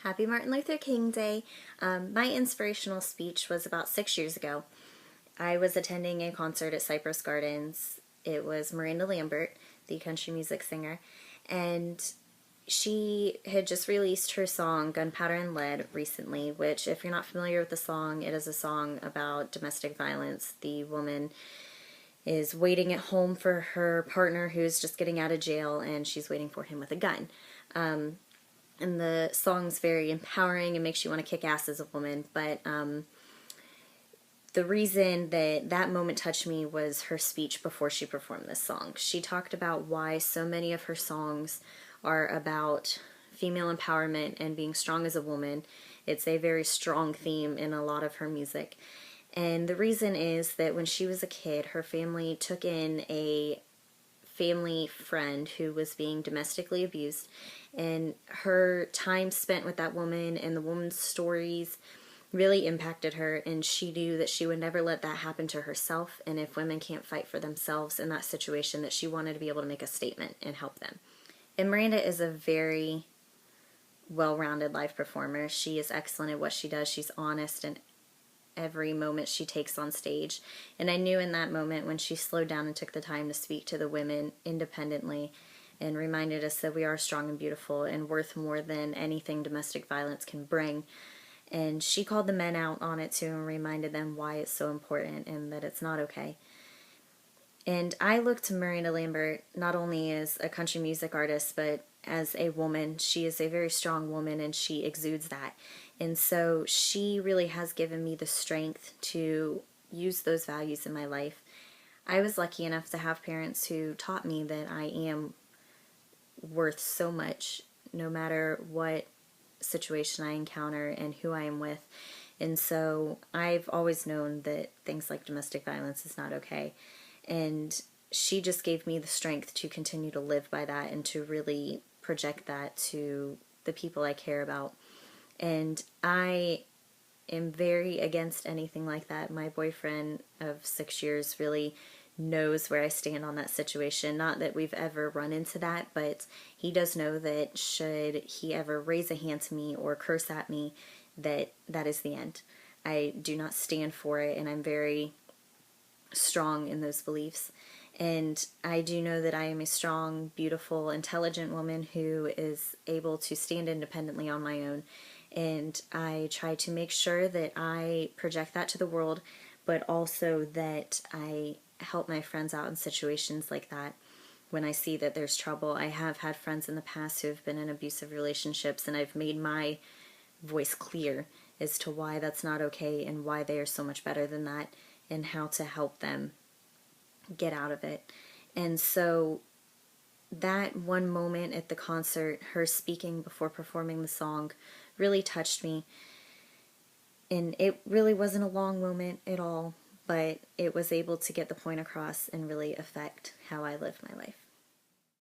Happy Martin Luther King Day. My inspirational speech was about 6 years ago. I was attending a concert at Cypress Gardens. It was Miranda Lambert, the country music singer, and she had just released her song Gunpowder and Lead recently, which, if you're not familiar with the song, it is a song about domestic violence. The woman is waiting at home for her partner who's just getting out of jail, and she's waiting for him with a gun. And the song's very empowering and makes you want to kick ass as a woman, but the reason that that moment touched me was her speech before she performed this song. She talked about why so many of her songs are about female empowerment and being strong as a woman. It's a very strong theme in a lot of her music. And the reason is that when she was a kid, her family took in a family friend who was being domestically abused, and her time spent with that woman and the woman's stories really impacted her, and she knew that she would never let that happen to herself, and if women can't fight for themselves in that situation, that she wanted to be able to make a statement and help them. And Miranda is a very well-rounded live performer. She is excellent at what she does. She's honest in every moment she takes on stage. And I knew in that moment when she slowed down and took the time to speak to the women independently and reminded us that we are strong and beautiful and worth more than anything domestic violence can bring. And she called the men out on it too and reminded them why it's so important and that it's not okay. And I look to Miranda Lambert not only as a country music artist, but as a woman. She is a very strong woman and she exudes that. And so she really has given me the strength to use those values in my life. I was lucky enough to have parents who taught me that I am worth so much no matter what situation I encounter and who I am with. And so I've always known that things like domestic violence is not okay. And she just gave me the strength to continue to live by that and to really project that to the people I care about. And I am very against anything like that. My boyfriend of 6 years really knows where I stand on that situation. Not that we've ever run into that, but he does know that should he ever raise a hand to me or curse at me, that is the end. I do not stand for it, and I'm very strong in those beliefs. And I do know that I am a strong, beautiful, intelligent woman who is able to stand independently on my own. And I try to make sure that I project that to the world, but also that I help my friends out in situations like that when I see that there's trouble. I have had friends in the past who have been in abusive relationships, and I've made my voice clear as to why that's not okay and why they are so much better than that and how to help them get out of it. And so that one moment at the concert, her speaking before performing the song, really touched me. And it really wasn't a long moment at all, but it was able to get the point across and really affect how I live my life.